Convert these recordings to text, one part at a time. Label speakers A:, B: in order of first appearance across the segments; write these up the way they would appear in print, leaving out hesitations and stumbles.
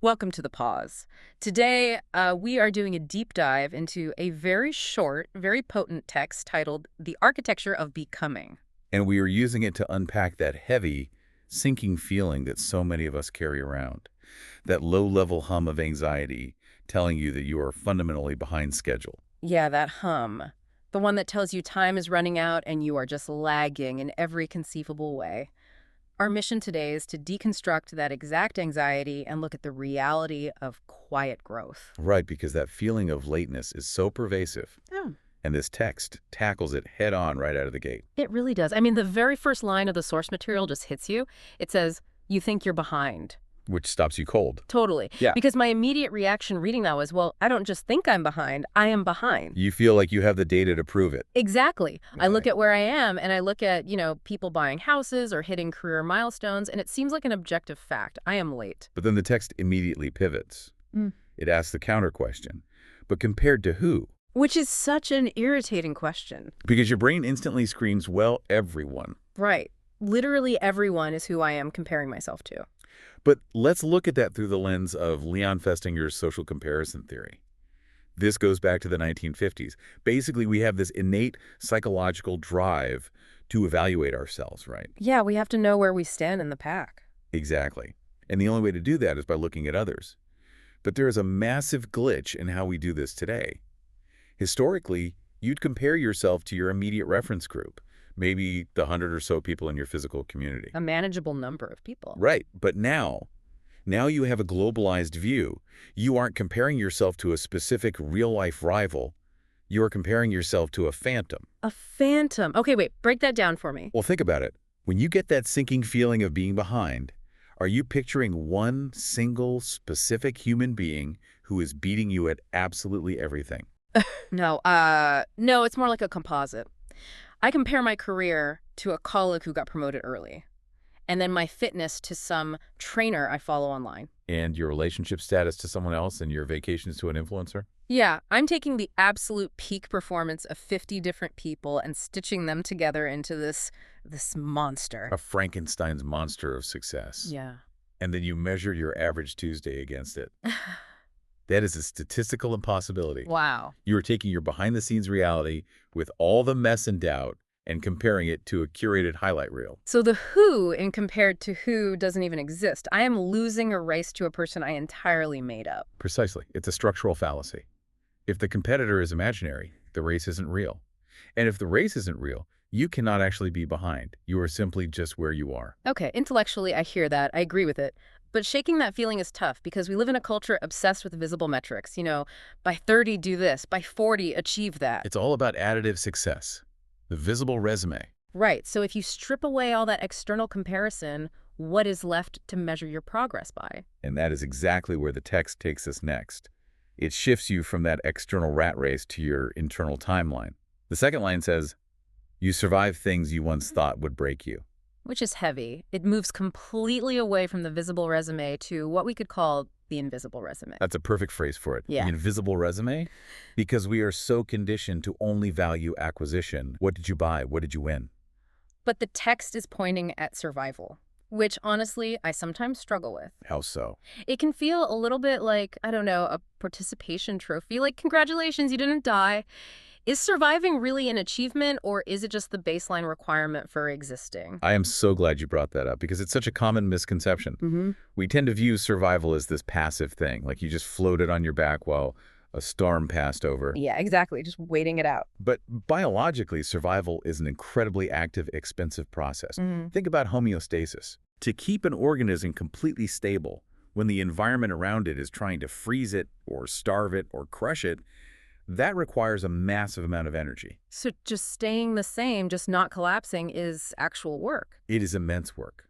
A: Welcome to The Pause. Today, we are doing a deep dive into a very short, very potent text titled The Architecture of Becoming.
B: And we are using it to unpack that heavy, sinking feeling that so many of us carry around. That low-level hum of anxiety telling you that you are fundamentally behind schedule.
A: Yeah, that hum. The one that tells you time is running out and you are just lagging in every conceivable way. Our mission today is to deconstruct that exact anxiety and look at the reality of quiet growth.
B: Right, because that feeling of lateness is so pervasive.
A: Yeah.
B: And this text tackles it head on right out of the gate.
A: It really does. I mean, the very first line of the source material just hits you. It says, you think you're behind.
B: Which stops you cold.
A: Totally.
B: Yeah.
A: Because my immediate reaction reading that was, well, I don't just think I'm behind, I am behind.
B: You feel like you have the data to prove it.
A: Exactly. I look
B: Right.
A: at where I am and I look at, people buying houses or hitting career milestones, and it seems like an objective fact. I am late.
B: But then the text immediately pivots.
A: Mm.
B: It asks the counter question. But compared to who?
A: Which is such an irritating question.
B: Because your brain instantly screams, well, everyone.
A: Right. Literally everyone is who I am comparing myself to.
B: But let's look at that through the lens of Leon Festinger's social comparison theory. This goes back to the 1950s. Basically, we have this innate psychological drive to evaluate ourselves, right?
A: Yeah, we have to know where we stand in the pack.
B: Exactly. And the only way to do that is by looking at others. But there is a massive glitch in how we do this today. Historically, you'd compare yourself to your immediate reference group, maybe the 100 or so people in your physical community.
A: A manageable number of people.
B: Right, but now you have a globalized view. You aren't comparing yourself to a specific real-life rival. You are comparing yourself to a phantom.
A: A phantom. Okay, wait, break that down for me.
B: Well, think about it. When you get that sinking feeling of being behind, are you picturing one single specific human being who is beating you at absolutely everything?
A: No, it's more like a composite. I compare my career to a colleague who got promoted early, and then my fitness to some trainer I follow online.
B: And your relationship status to someone else and your vacations to an influencer?
A: Yeah, I'm taking the absolute peak performance of 50 different people and stitching them together into this monster.
B: A Frankenstein's monster of success.
A: Yeah.
B: And then you measure your average Tuesday against it. That is a statistical impossibility.
A: Wow.
B: You are taking your behind-the-scenes reality with all the mess and doubt and comparing it to a curated highlight reel.
A: So the who in compared to who doesn't even exist. I am losing a race to a person I entirely made up.
B: Precisely. It's a structural fallacy. If the competitor is imaginary, the race isn't real. And if the race isn't real, you cannot actually be behind. You are simply just where you are.
A: Okay, intellectually, I hear that. I agree with it. But shaking that feeling is tough because we live in a culture obsessed with visible metrics. By 30, do this. By 40, achieve that.
B: It's all about additive success, the visible resume.
A: Right. So if you strip away all that external comparison, what is left to measure your progress by?
B: And that is exactly where the text takes us next. It shifts you from that external rat race to your internal timeline. The second line says, you survive things you once thought would break you.
A: Which is heavy. It moves completely away from the visible resume to what we could call the invisible resume.
B: That's a perfect phrase for it.
A: Yeah.
B: The invisible resume, because we are so conditioned to only value acquisition. What did you buy? What did you win?
A: But the text is pointing at survival, which honestly, I sometimes struggle with.
B: How so?
A: It can feel a little bit like, I don't know, a participation trophy, like congratulations, you didn't die. Is surviving really an achievement, or is it just the baseline requirement for existing?
B: I am so glad you brought that up because it's such a common misconception.
A: Mm-hmm.
B: We tend to view survival as this passive thing, like you just floated on your back while a storm passed over.
A: Yeah, exactly. Just waiting it out.
B: But biologically, survival is an incredibly active, expensive process.
A: Mm-hmm.
B: Think about homeostasis. To keep an organism completely stable when the environment around it is trying to freeze it or starve it or crush it, that requires a massive amount of energy.
A: So just staying the same, just not collapsing, is actual work.
B: It is immense work.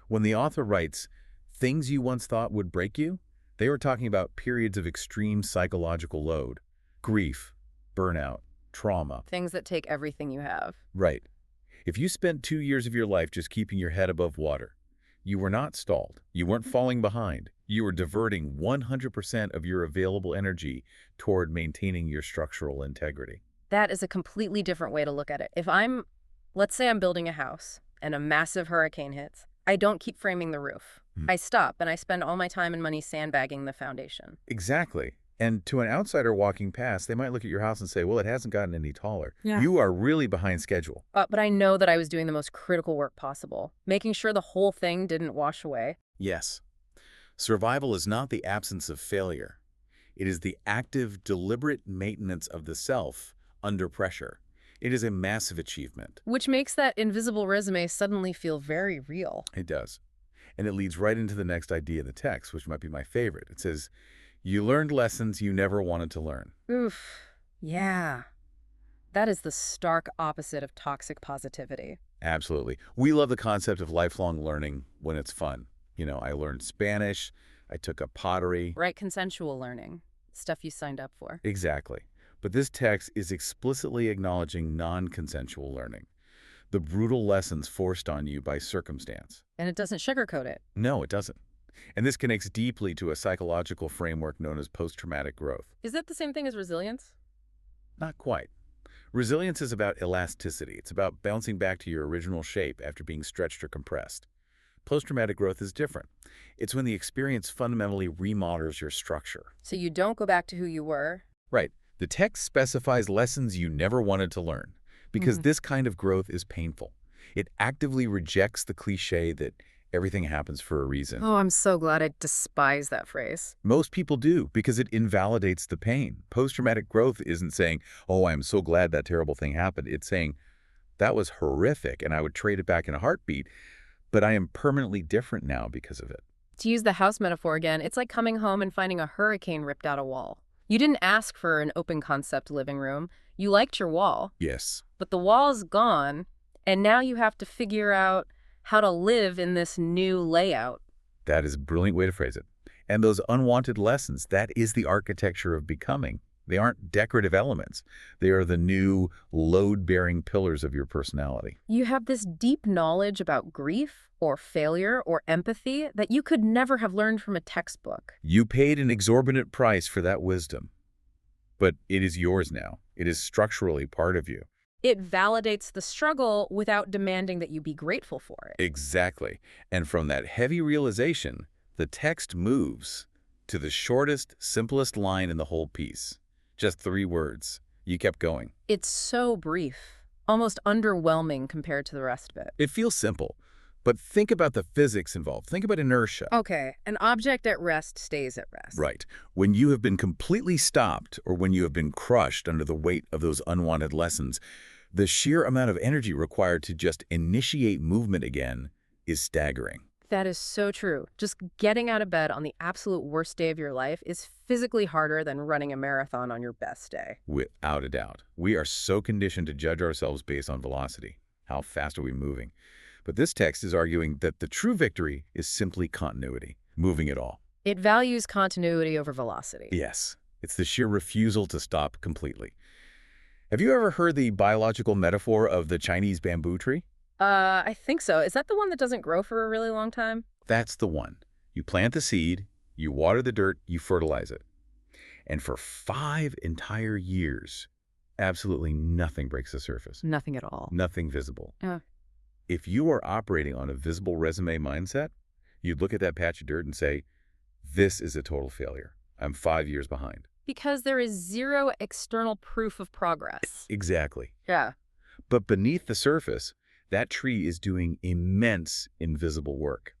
B: When the author writes, things you once thought would break you, they were talking about periods of extreme psychological load, grief, burnout, trauma.
A: Things that take everything you have.
B: Right. If you spent 2 years of your life just keeping your head above water, you were not stalled. You weren't falling behind. You were diverting 100% of your available energy toward maintaining your structural integrity.
A: That is a completely different way to look at it. Let's say I'm building a house and a massive hurricane hits, I don't keep framing the roof.
B: Hmm.
A: I stop and I spend all my time and money sandbagging the foundation.
B: Exactly. And to an outsider walking past, they might look at your house and say, well, it hasn't gotten any taller.
A: Yeah.
B: You are really behind schedule.
A: But I know that I was doing the most critical work possible, making sure the whole thing didn't wash away.
B: Yes. Survival is not the absence of failure. It is the active, deliberate maintenance of the self under pressure. It is a massive achievement.
A: Which makes that invisible resume suddenly feel very real.
B: It does. And it leads right into the next idea in the text, which might be my favorite. It says, you learned lessons you never wanted to learn.
A: Oof. Yeah. That is the stark opposite of toxic positivity.
B: Absolutely. We love the concept of lifelong learning when it's fun. I learned Spanish. I took up pottery.
A: Right, consensual learning. Stuff you signed up for.
B: Exactly. But this text is explicitly acknowledging non-consensual learning, the brutal lessons forced on you by circumstance.
A: And it doesn't sugarcoat it.
B: No, it doesn't. And this connects deeply to a psychological framework known as post-traumatic growth.
A: Is that the same thing as resilience?
B: Not quite. Resilience is about elasticity. It's about bouncing back to your original shape after being stretched or compressed. Post-traumatic growth is different. It's when the experience fundamentally remodels your structure.
A: So you don't go back to who you were?
B: Right. The text specifies lessons you never wanted to learn, because this kind of growth is painful. It actively rejects the cliché that everything happens for a reason.
A: Oh, I'm so glad. I despise that phrase.
B: Most people do, because it invalidates the pain. Post-traumatic growth isn't saying, oh, I'm so glad that terrible thing happened. It's saying, that was horrific, and I would trade it back in a heartbeat, but I am permanently different now because of it.
A: To use the house metaphor again, it's like coming home and finding a hurricane ripped out a wall. You didn't ask for an open concept living room. You liked your wall,
B: Yes.
A: but the wall's gone, and now you have to figure out how to live in this new layout.
B: That is a brilliant way to phrase it. And those unwanted lessons, that is the architecture of becoming. They aren't decorative elements. They are the new load-bearing pillars of your personality.
A: You have this deep knowledge about grief or failure or empathy that you could never have learned from a textbook.
B: You paid an exorbitant price for that wisdom, but it is yours now. It is structurally part of you.
A: It validates the struggle without demanding that you be grateful for it.
B: Exactly. And from that heavy realization, the text moves to the shortest, simplest line in the whole piece. Just 3 words. You kept going.
A: It's so brief, almost underwhelming compared to the rest of it.
B: It feels simple, but think about the physics involved. Think about inertia.
A: Okay, an object at rest stays at rest.
B: Right. When you have been completely stopped or when you have been crushed under the weight of those unwanted lessons, the sheer amount of energy required to just initiate movement again is staggering.
A: That is so true. Just getting out of bed on the absolute worst day of your life is physically harder than running a marathon on your best day.
B: Without a doubt. We are so conditioned to judge ourselves based on velocity. How fast are we moving? But this text is arguing that the true victory is simply continuity, moving at all.
A: It values continuity over velocity.
B: Yes, it's the sheer refusal to stop completely. Have you ever heard the biological metaphor of the Chinese bamboo tree?
A: I think so. Is that the one that doesn't grow for a really long time?
B: That's the one. You plant the seed, you water the dirt, you fertilize it. And for 5 entire years, absolutely nothing breaks the surface.
A: Nothing at all.
B: Nothing visible.
A: Yeah.
B: If you are operating on a visible resume mindset, you'd look at that patch of dirt and say, this is a total failure. I'm 5 years behind.
A: Because there is zero external proof of progress.
B: Exactly.
A: Yeah.
B: But beneath the surface, that tree is doing immense invisible work.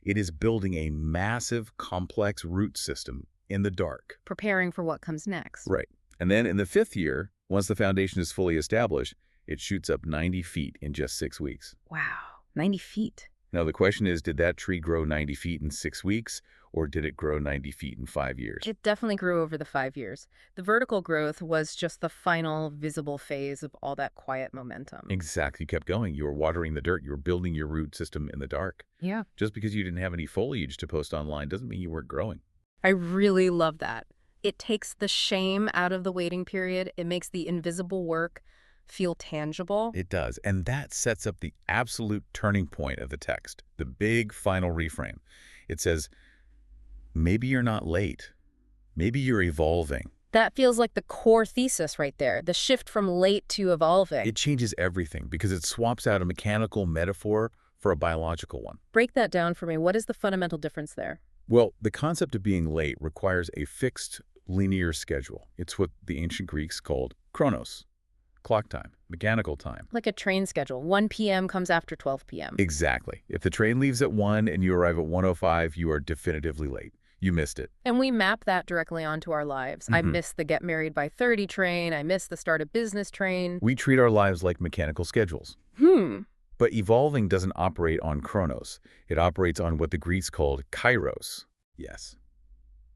B: It is building a massive, complex root system in the dark.
A: Preparing for what comes next.
B: Right. And then in the 5th year, once the foundation is fully established, it shoots up 90 feet in just 6 weeks.
A: Wow. 90 feet.
B: Now, the question is, did that tree grow 90 feet in 6 weeks, or did it grow 90 feet in 5 years?
A: It definitely grew over the 5 years. The vertical growth was just the final visible phase of all that quiet momentum.
B: Exactly. You kept going. You were watering the dirt. You were building your root system in the dark.
A: Yeah.
B: Just because you didn't have any foliage to post online doesn't mean you weren't growing.
A: I really love that. It takes the shame out of the waiting period. It makes the invisible work feel tangible.
B: It does. And that sets up the absolute turning point of the text, the big final reframe. It says, maybe you're not late. Maybe you're evolving.
A: That feels like the core thesis right there, the shift from late to evolving.
B: It changes everything because it swaps out a mechanical metaphor for a biological one.
A: Break that down for me. What is the fundamental difference there?
B: Well, the concept of being late requires a fixed linear schedule. It's what the ancient Greeks called chronos, clock time, mechanical time.
A: Like a train schedule. 1 p.m. comes after 12 p.m.
B: Exactly. If the train leaves at 1 and you arrive at 1:05, you are definitively late. You missed it.
A: And we map that directly onto our lives. I missed the get married by 30 train. I missed the start a business train.
B: We treat our lives like mechanical schedules. But evolving doesn't operate on chronos. It operates on what the Greeks called kairos. Yes.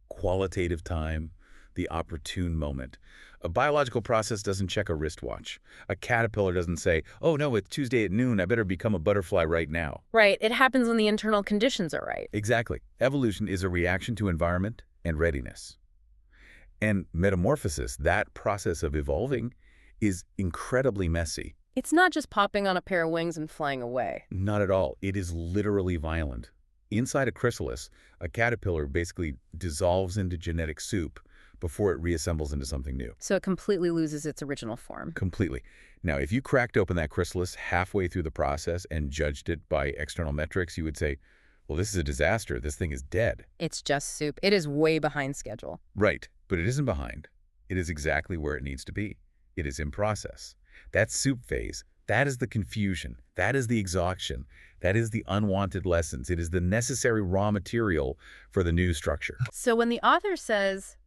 B: Qualitative time, the opportune moment. A biological process doesn't check a wristwatch. A caterpillar doesn't say, oh no, it's Tuesday at noon, I better become a butterfly right now.
A: Right. It happens when the internal conditions are right.
B: Exactly. Evolution is a reaction to environment and readiness. And metamorphosis, that process of evolving, is incredibly messy.
A: It's not just popping on a pair of wings and flying away.
B: Not at all. It is literally violent. Inside a chrysalis, a caterpillar basically dissolves into genetic soup before it reassembles into something new.
A: So it completely loses its original form.
B: Completely. Now, if you cracked open that chrysalis halfway through the process and judged it by external metrics, you would say, well, this is a disaster. This thing is dead.
A: It's just soup. It is way behind schedule.
B: Right. But it isn't behind. It is exactly where it needs to be. It is in process. That soup phase, that is the confusion. That is the exhaustion. That is the unwanted lessons. It is the necessary raw material for the new structure.
A: So when the author says,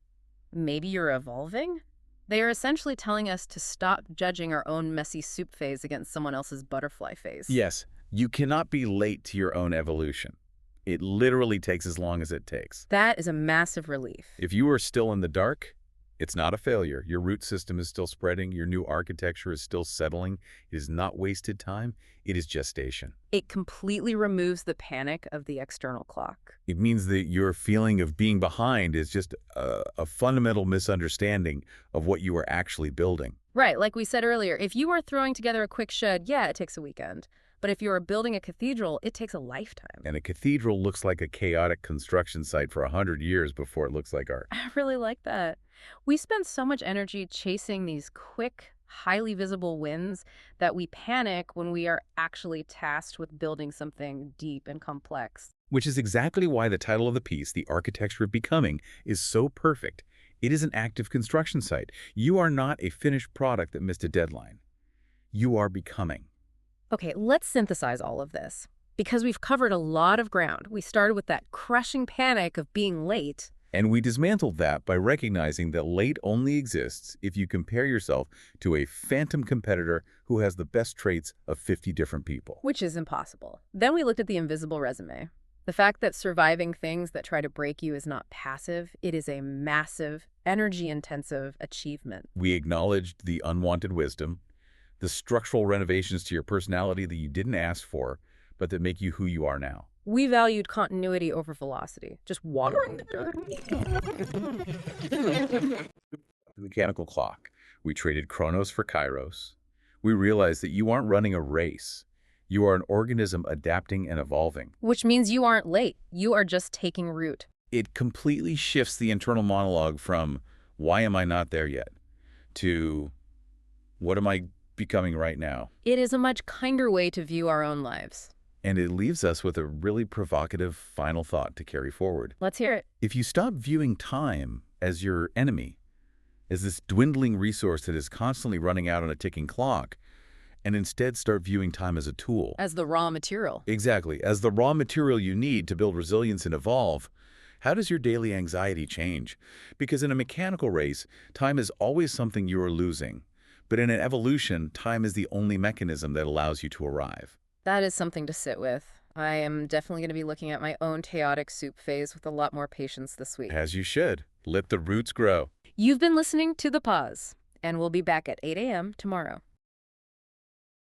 A: maybe you're evolving, they are essentially telling us to stop judging our own messy soup phase against someone else's butterfly phase.
B: Yes, you cannot be late to your own evolution. It literally takes as long as it takes.
A: That is a massive relief.
B: If you are still in the dark, it's not a failure. Your root system is still spreading. Your new architecture is still settling. It is not wasted time. It is gestation.
A: It completely removes the panic of the external clock.
B: It means that your feeling of being behind is just a fundamental misunderstanding of what you are actually building.
A: Right, like we said earlier, if you are throwing together a quick shed, yeah, it takes a weekend. But if you are building a cathedral, it takes a lifetime.
B: And a cathedral looks like a chaotic construction site for 100 years before it looks like art.
A: I really like that. We spend so much energy chasing these quick, highly visible wins that we panic when we are actually tasked with building something deep and complex.
B: Which is exactly why the title of the piece, The Architecture of Becoming, is so perfect. It is an active construction site. You are not a finished product that missed a deadline. You are becoming.
A: Okay, let's synthesize all of this. Because we've covered a lot of ground. We started with that crushing panic of being late.
B: And we dismantled that by recognizing that late only exists if you compare yourself to a phantom competitor who has the best traits of 50 different people.
A: Which is impossible. Then we looked at the invisible resume. The fact that surviving things that try to break you is not passive. It is a massive, energy-intensive achievement.
B: We acknowledged the unwanted wisdom, the structural renovations to your personality that you didn't ask for, but that make you who you are now.
A: We valued continuity over velocity, just watering the dirt.
B: Mechanical clock. We traded chronos for kairos. We realized that you aren't running a race. You are an organism adapting and evolving.
A: Which means you aren't late. You are just taking root.
B: It completely shifts the internal monologue from, why am I not there yet, to, what am I becoming right now?
A: It is a much kinder way to view our own lives.
B: And it leaves us with a really provocative final thought to carry forward.
A: Let's hear it.
B: If you stop viewing time as your enemy, as this dwindling resource that is constantly running out on a ticking clock, and instead start viewing time as a tool.
A: As the raw material.
B: Exactly. As the raw material you need to build resilience and evolve, how does your daily anxiety change? Because in a mechanical race, time is always something you are losing. But in an evolution, time is the only mechanism that allows you to arrive.
A: That is something to sit with. I am definitely going to be looking at my own chaotic soup phase with a lot more patience this week.
B: As you should. Let the roots grow.
A: You've been listening to The Pause, and we'll be back at 8 a.m. tomorrow.